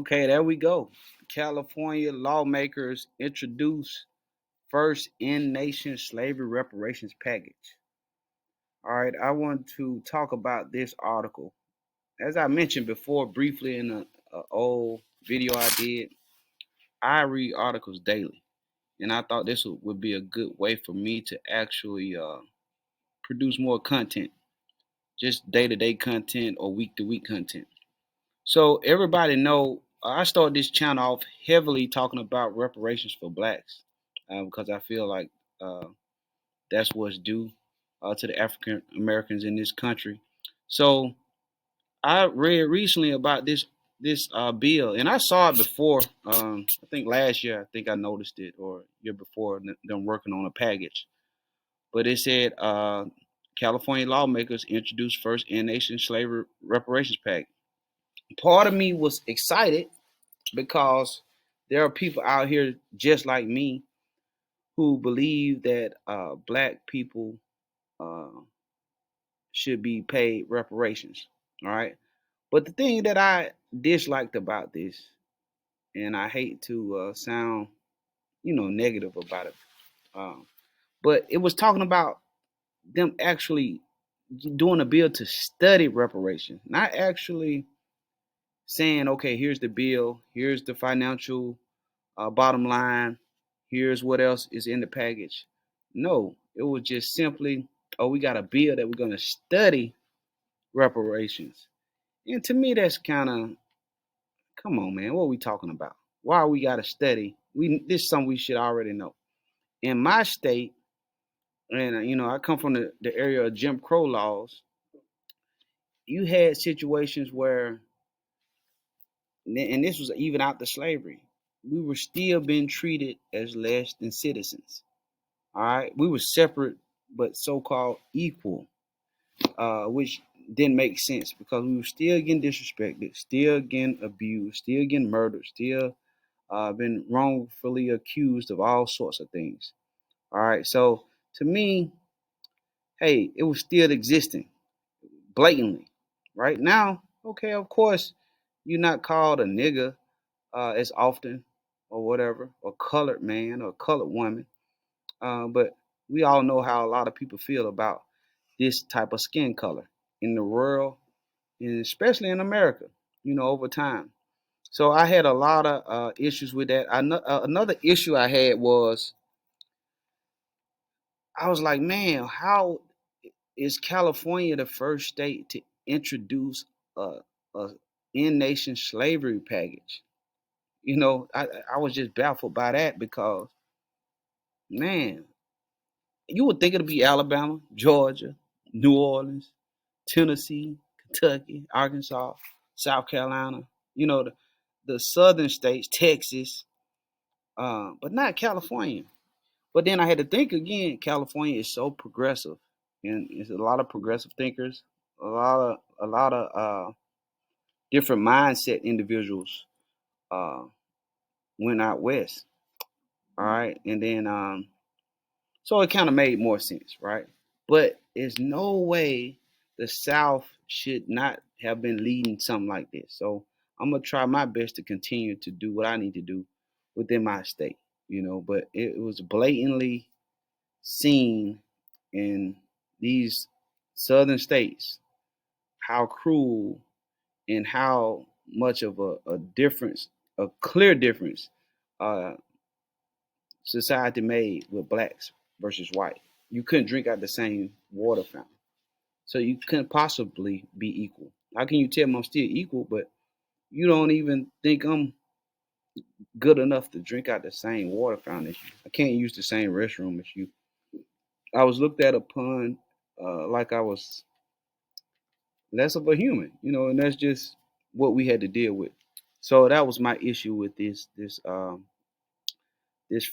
Okay, there we go. California lawmakers introduce first in-nation slavery reparations package. All right, I want to talk about this article. As I mentioned before, briefly in a old video I did, I read articles daily, and I thought this would be a good way for me to actually produce more content, just day-to-day content or week-to-week content. So everybody know I started this channel off heavily talking about reparations for blacks because I feel like uh, that's what's due to the African Americans in this country. So I read recently about this bill, and I saw it before. I think last year. I think I noticed it, or year before, them working on a package. But it said California lawmakers introduced first in-nation slavery reparations pact. Part of me was excited because there are people out here just like me who believe that black people uh, should be paid reparations. All right. But the thing that I disliked about this, and I hate to sound, negative about it, um, but it was talking about them actually doing a bill to study reparations, not actually saying, okay, here's the bill, here's the financial bottom line, here's what else is in the package. No, it was just simply, oh, we got a bill that we're going to study reparations. And to me, that's kind of, come on, man, what are we talking about? Why we got to study? This is something we should already know. In my state, and I come from the area of Jim Crow laws. You had situations where, and this was even after slavery, we were still being treated as less than citizens. All right, we were separate but so-called equal, which didn't make sense because we were still getting disrespected, still getting abused, still getting murdered, still been wrongfully accused of all sorts of things. All right, so to me, hey, it was still existing blatantly. Right now, okay, of course, you're not called a nigger as often or whatever, or colored man or colored woman. But we all know how a lot of people feel about this type of skin color in the world, and especially in America, over time. So I had a lot of issues with that. Another issue I had was I was like, man, how is California the first state to introduce a in-nation slavery package? I was just baffled by that because, man, you would think it'd be Alabama, Georgia, New Orleans, Tennessee, Kentucky, Arkansas, South Carolina, the southern states, Texas, but not California. But then I had to think again. California is so progressive, and it's a lot of progressive thinkers, a lot of different mindset individuals uh, went out west. All right, and then so it kind of made more sense, right? But there's no way the South should not have been leading something like this. So I'm gonna try my best to continue to do what I need to do within my state, But it was blatantly seen in these southern states how cruel and how much of a difference, a clear difference, uh, society made with blacks versus white. You couldn't drink out the same water fountain. So you couldn't possibly be equal. How can you tell me I'm still equal, but you don't even think I'm good enough to drink out the same water fountain as you? I can't use the same restroom as you. I was looked at upon like I was less of a human, and that's just what we had to deal with. So that was my issue with this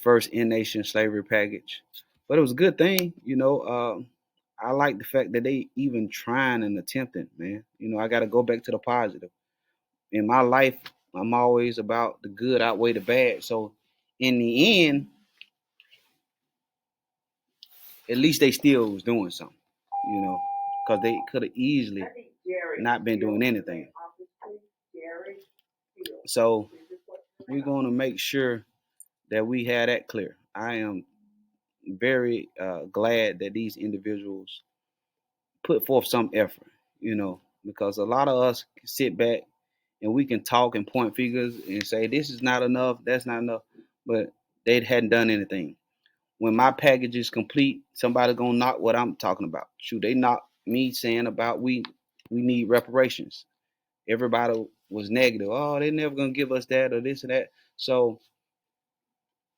first in nation slavery package. But it was a good thing, I like the fact that they even trying and attempting, man. I got to go back to the positive. In my life, I'm always about the good outweigh the bad. So in the end, at least they still was doing something, because they could have easily not been doing anything. So we're going to make sure that we have that clear. I am very glad that these individuals put forth some effort, because a lot of us sit back and we can talk and point fingers and say this is not enough, that's not enough, but they hadn't done anything. When my package is complete, somebody gonna knock what I'm talking about. Shoot, they knock me saying about we need reparations. Everybody was negative. Oh, they never gonna give us that or this and that. So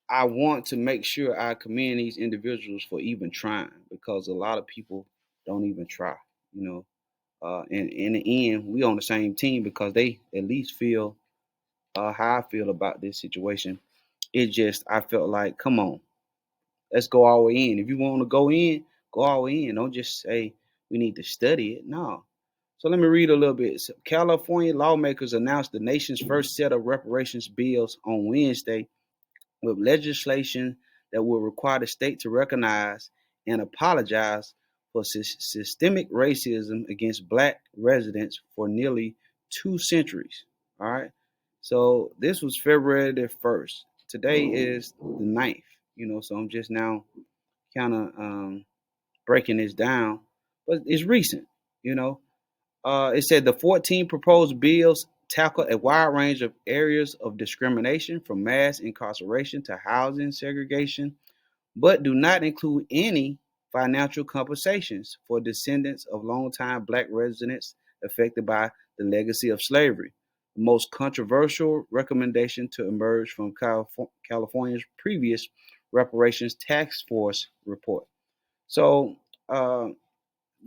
I want to make sure I commend these individuals for even trying, because a lot of people don't even try. You know, and in the end, we on the same team because they at least feel how I feel about this situation. It just I felt like, come on, let's go all the way in. If you want to go all the way in. Don't just say we need to study it. No. So let me read a little bit. So California lawmakers announced the nation's first set of reparations bills on Wednesday, with legislation that will require the state to recognize and apologize for systemic racism against black residents for nearly 2 centuries. All right. So this was February the 1st. Today is the 9th, so I'm just now kind of breaking this down, but it's recent, you know. It said the 14 proposed bills tackle a wide range of areas of discrimination, from mass incarceration to housing segregation, but do not include any financial compensations for descendants of longtime black residents affected by the legacy of slavery. The most controversial recommendation to emerge from California's previous reparations task force report. So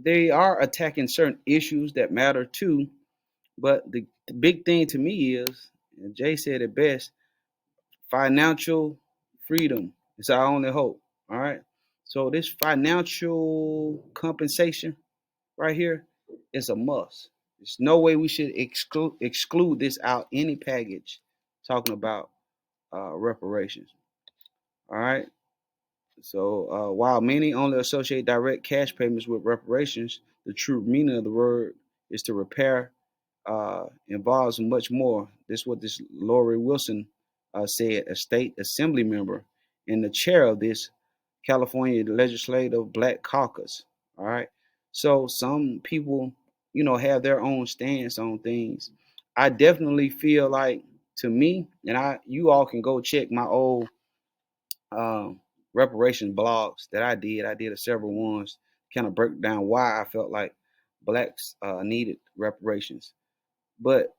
they are attacking certain issues that matter too, but the big thing to me is, and Jay said it best, financial freedom is our only hope. All right. So this financial compensation right here is a must. There's no way we should exclude this out any package talking about reparations. All right. So while many only associate direct cash payments with reparations, the true meaning of the word is to repair, involves much more. This is what this Lori Wilson said, a state assembly member and the chair of this California Legislative Black Caucus. All right. So some people, have their own stance on things. I definitely feel like, to me, and you all can go check my old um, reparations blogs that I did. I did several ones, kind of break down why I felt like blacks needed reparations. But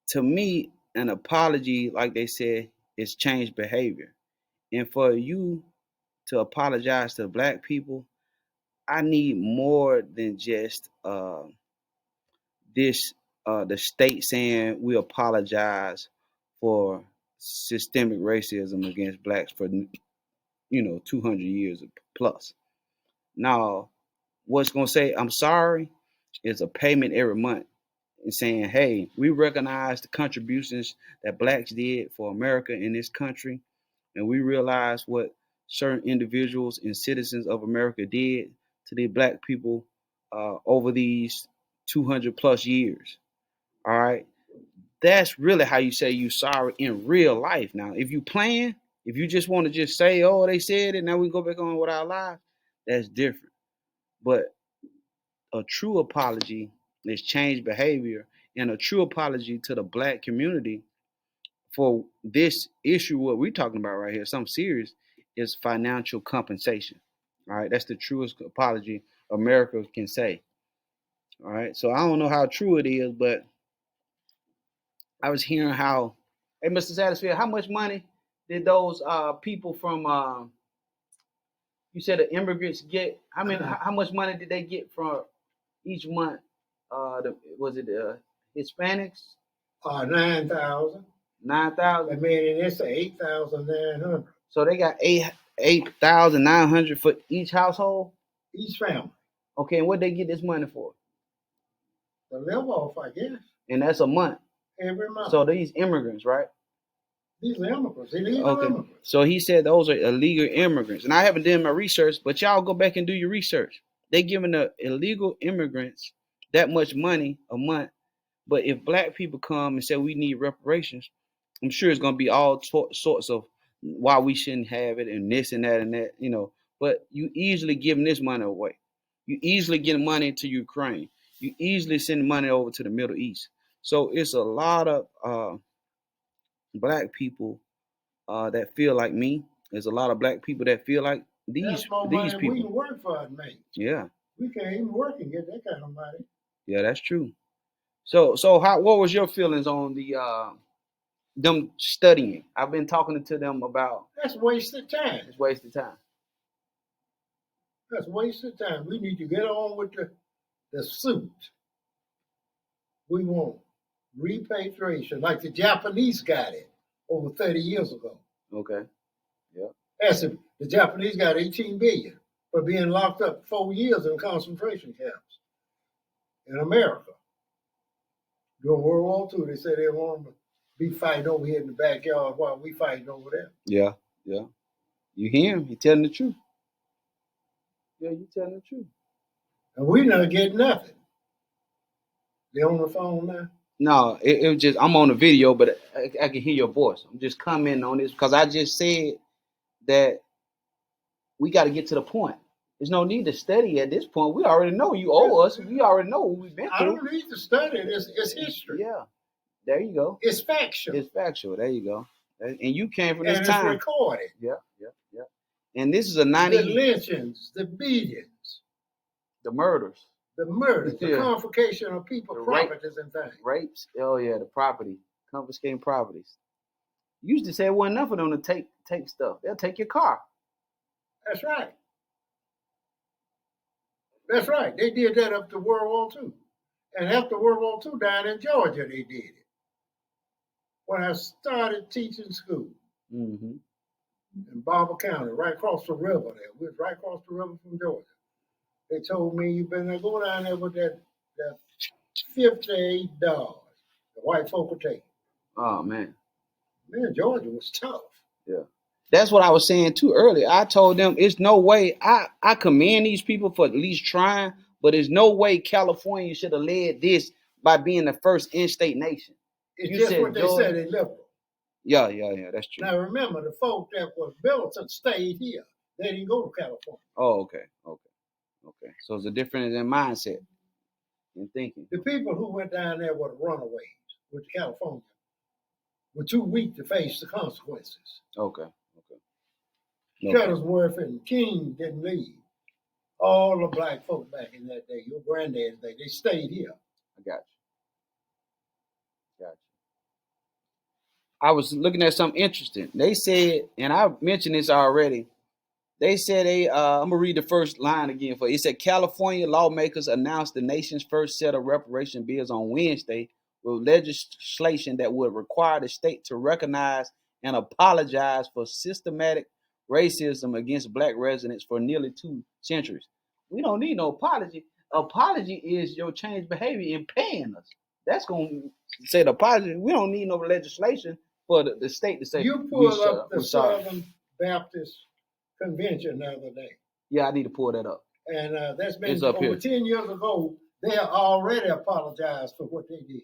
to me, an apology, like they said, is changed behavior. And for you to apologize to black people, I need more than just this the state saying we apologize for systemic racism against blacks for 200 years plus. Now, what's going to say I'm sorry is a payment every month and saying, hey, we recognize the contributions that blacks did for America in this country, and we realize what certain individuals and citizens of America did to the black people over these 200 plus years. All right. That's really how you say you sorry in real life. Now, if you plan, if you just want to just say, oh, they said it, now we go back on with our lives, that's different. But a true apology is changed behavior, and a true apology to the black community for this issue, what we're talking about right here, something serious, is financial compensation. All right, that's the truest apology America can say. All right, so I don't know how true it is, but I was hearing how, hey, Mr. Satterfield, how much money did those people from, you said the immigrants get? I mean, how much money did they get from each month? Was it Hispanics? 9,000. 9,000. I mean, and it's 8,900 So they got 8,900 for each household. each family. Okay, and what they get this money for? To live off, I guess, And that's a month. every month. So these immigrants, right? These are immigrants, illegal Okay. immigrants. So he said those are illegal immigrants, and I haven't done my research, but y'all go back and do your research. They giving the illegal immigrants that much money a month But if black people come and say we need reparations, I'm sure it's going to be all sorts of why we shouldn't have it and this and that and that, you know. But you easily giving this money away. You easily getting money to Ukraine. You easily send money over to the Middle East. So it's a lot of black people that feel like me. There's a lot of black people that feel like That's more these money we people. can work for it, mate. Yeah, We can't even work and get that kind of money. yeah, that's true. So how what was your feelings on the them studying? I've been talking to them about That's wasted time. it's wasted time. That's wasted time. We need to get on with the suit. We want repatriation, like the Japanese got it over 30 years ago. Okay. Yeah. That's it. The Japanese got 18 billion for being locked up 4 years in concentration camps in America. During World War II, they said they want to be fighting over here in the backyard while we fighting over there. Yeah. Yeah. You hear him? He telling the truth. Yeah, you telling the truth. And we not getting nothing. They on the phone now? No, it was just I'm on the video, but I can hear your voice. I'm just commenting on this because I just said that we got to get to the point. There's no need to study at this point. We already know you owe us. We already know what we've been through. I don't need to study it. It's history. Yeah, there you go. It's factual. It's factual. There you go. And you came from and this it's time. recorded. Yeah, yeah, yeah. And this is a 90. The lynchings, the beatings, The murders, the murders, the Yeah. confiscation of people's The rape. properties and things. rapes. Oh yeah, the property, confiscating properties. You used to say it wasn't enough for them to take stuff. They'll take your car. That's right. That's right. They did that up to World War II. And after World War II, down in Georgia, they did it. When I started teaching school Mm-hmm. in Barber County, right across the river there. We was right across the river from Georgia. They told me, you better go down there with that $58 the white folk will take. Oh man. Man, Georgia was tough. Yeah. That's what I was saying too earlier. I told them it's no way. I commend these people for at least trying, but there's no way California should have led this by being the first in-state nation. It's You just said what they Georgia? said, they liberal. Yeah, yeah, yeah. That's true. Now remember, the folk that was militant stayed here. They didn't go to California. Oh, okay, okay, okay. So it's a difference in mindset and thinking. The people who went down there were the runaways, with California, were too weak to face the consequences. Okay, okay. Shuttlesworth and King didn't leave. All the black folk back in that day, your granddad's day, they stayed here. I got you. Got you. I was looking at something interesting. They said, and I mentioned this already. They said I'm gonna read the first line again for you. It said California lawmakers announced the nation's first set of reparation bills on Wednesday with legislation that would require the state to recognize and apologize for systematic racism against black residents for nearly 2 centuries. We don't need no apology. Apology is your changed behavior in paying us. That's gonna say the apology. We don't need no legislation for the state to say You pulled up the Southern Baptist Convention the other day. Yeah, I need to pull that up. And that's been It's up over here. 10 years ago. They already apologized for what they did.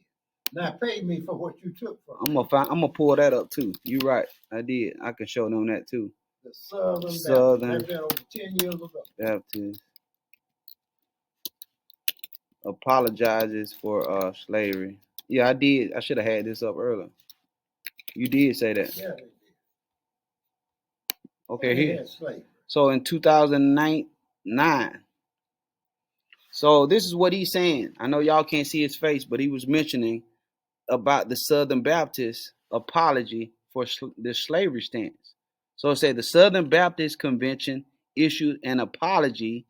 Now pay me for what you took from I'm gonna pull that up too. You right. I did. I can show them that too. the Southern Southern Baptist. That's been over 10 years ago. Baptist apologizes for slavery. Yeah, I did. I should have had this up earlier. You did say that. Yeah, they did. Okay, They here. had slavery. So in 2009. So this is what he's saying. I know y'all can't see his face, but he was mentioning about the Southern Baptist apology for the slavery stance. So it said the Southern Baptist Convention issued an apology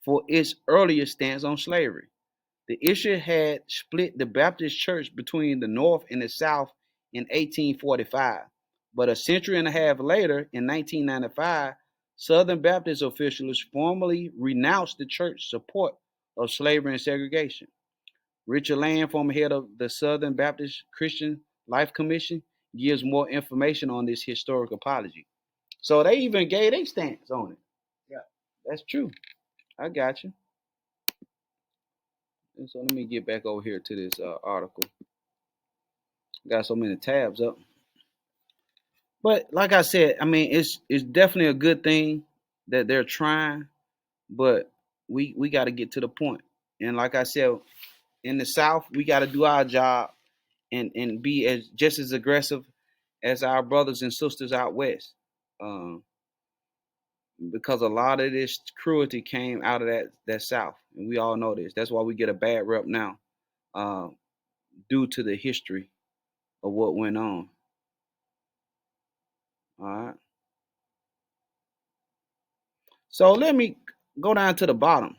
for its earlier stance on slavery. The issue had split the Baptist church between the North and the South in 1845. But a century and a half later, in 1995, Southern Baptist officials formally renounced the church's support of slavery and segregation. Richard Land, former head of the Southern Baptist Christian Life Commission, gives more information on this historic apology. So they even gave their stance on it. Yeah. That's true. I got you. And so let me get back over here to this article. Got so many tabs up. But like I said, I mean, it's definitely a good thing that they're trying, but we got to get to the point. And like I said, in the South, we got to do our job and be as just as aggressive as our brothers and sisters out west, um, because a lot of this cruelty came out of that South, and we all know this. That's why we get a bad rep now, uh, due to the history of what went on. All right. So let me go down to the bottom.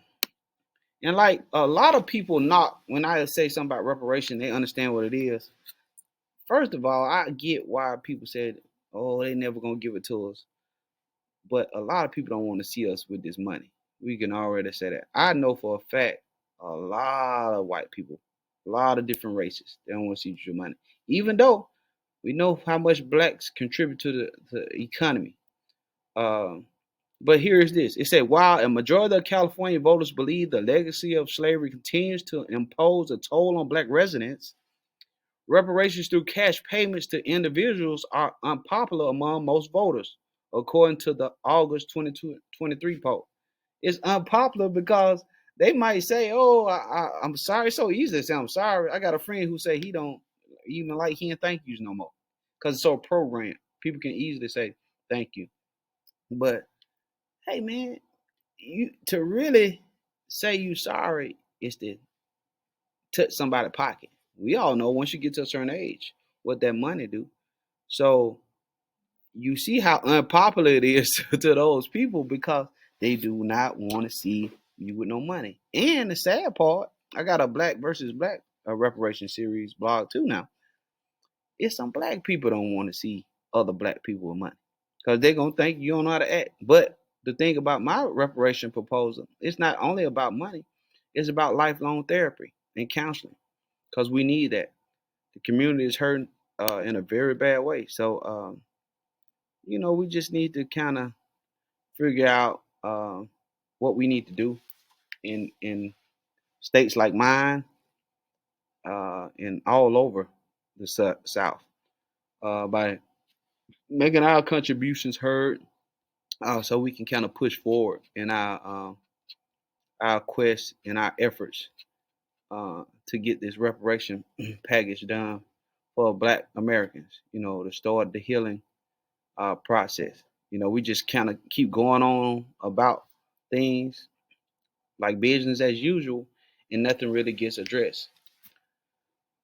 And like a lot of people not when I say something about reparation, they understand what it is. First of all, I get why people said, "Oh, they never gonna give it to us." But a lot of people don't want to see us with this money. We can already say that. I know for a fact a lot of white people, a lot of different races, they don't want to see your money. Even though we know how much blacks contribute to the economy. Um, but here's this. It said, while a majority of California voters believe the legacy of slavery continues to impose a toll on black residents, reparations through cash payments to individuals are unpopular among most voters, according to the August 2023 poll. It's unpopular because they might say, "Oh, I'm sorry." It's so easy to say I'm sorry. I got a friend who say he don't even like hearing thank yous no more because it's so programmed. People can easily say thank you, but hey, man, you to really say you sorry is to touch somebody's pocket. We all know once you get to a certain age what that money do. So you see how unpopular it is to those people because they do not want to see you with no money. And the sad part, I got a black versus black reparation series blog too now. It's some black people don't want to see other black people with money because they're gonna think you don't know how to act. But the thing about my reparation proposal, it's not only about money, it's about lifelong therapy and counseling because we need that. The community is hurting in a very bad way. So we just need to kind of figure out what we need to do in states like mine and all over the South by making our contributions heard, so we can kind of push forward in our quest and our efforts to get this reparation package done for Black Americans. To start the healing process. We just kind of keep going on about things like business as usual, and nothing really gets addressed.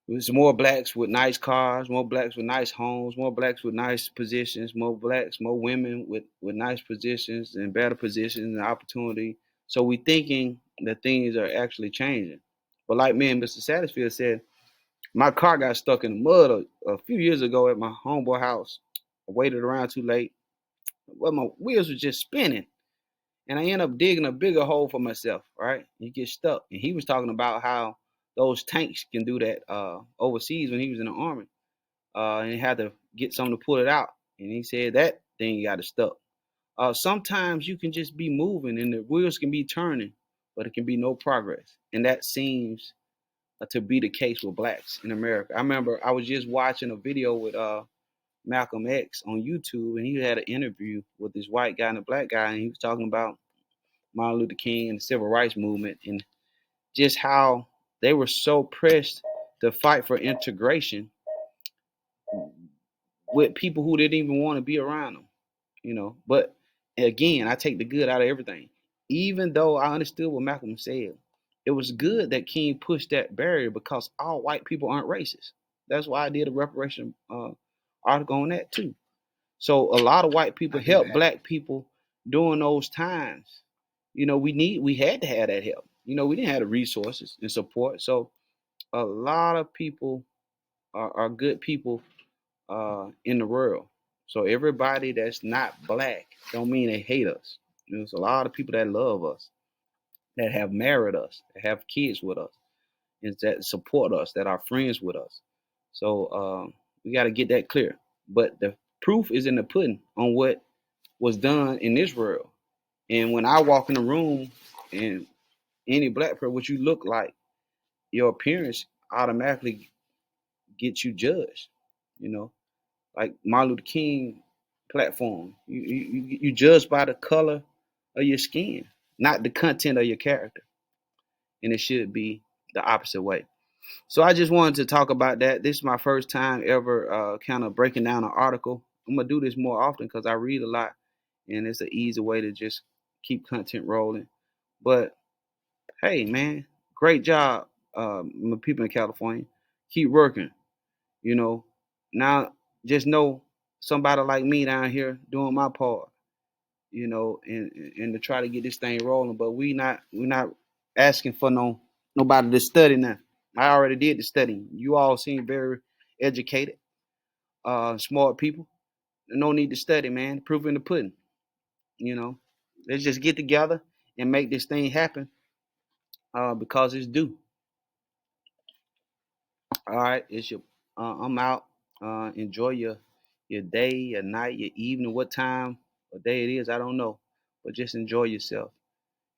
There's more blacks with nice cars, more blacks with nice homes, more blacks with nice positions, more blacks, more women with nice positions and better positions and opportunity. So we thinking that things are actually changing. But like me and Mr. Satterfield said, my car got stuck in the mud a few years ago at my homeboy house. I waited around too late. Well, my wheels were just spinning. And I end up digging a bigger hole for myself, right? You get stuck. And he was talking about how those tanks can do that overseas when he was in the army. And he had to get something to pull it out. And he said that thing got it stuck. Sometimes you can just be moving and the wheels can be turning, but it can be no progress. And that seems to be the case with blacks in America. I remember I was just watching a video with Malcolm X on YouTube, and he had an interview with this white guy and a black guy, and he was talking about Martin Luther King and the civil rights movement, and just how they were so pressed to fight for integration with people who didn't even want to be around them. But again, I take the good out of everything. Even though I understood what Malcolm said, it was good that King pushed that barrier because all white people aren't racist. That's why I did a reparation article on that too. So a lot of white people help black people during those times. We had to have that help. We didn't have the resources and support. So a lot of people are good people in the world. So everybody that's not black don't mean they hate us. There's a lot of people that love us, that have married us, that have kids with us, and that support us, that are friends with us. So we got to get that clear. But the proof is in the pudding on what was done in this world. And when I walk in the room and any black person, what you look like, your appearance automatically gets you judged. You know, like Martin Luther King platform. You judge by the color of your skin, not the content of your character, and it should be the opposite way. So I just wanted to talk about that. This is my first time ever kind of breaking down an article. I'm gonna do this more often because I read a lot, and it's an easy way to just keep content rolling. But hey, man, great job, my people in California. Keep working. You know, now just know somebody like me down here doing my part. You know, and to try to get this thing rolling. But we not asking for nobody to study now. I already did the studying. You all seem very educated, smart people. No need to study, man. Proof in the pudding. You know, let's just get together and make this thing happen because it's due. All right, it's your. I'm out. Enjoy your day, your night, your evening, what time of day it is. I don't know, but just enjoy yourself,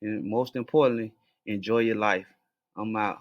and most importantly, enjoy your life. I'm out.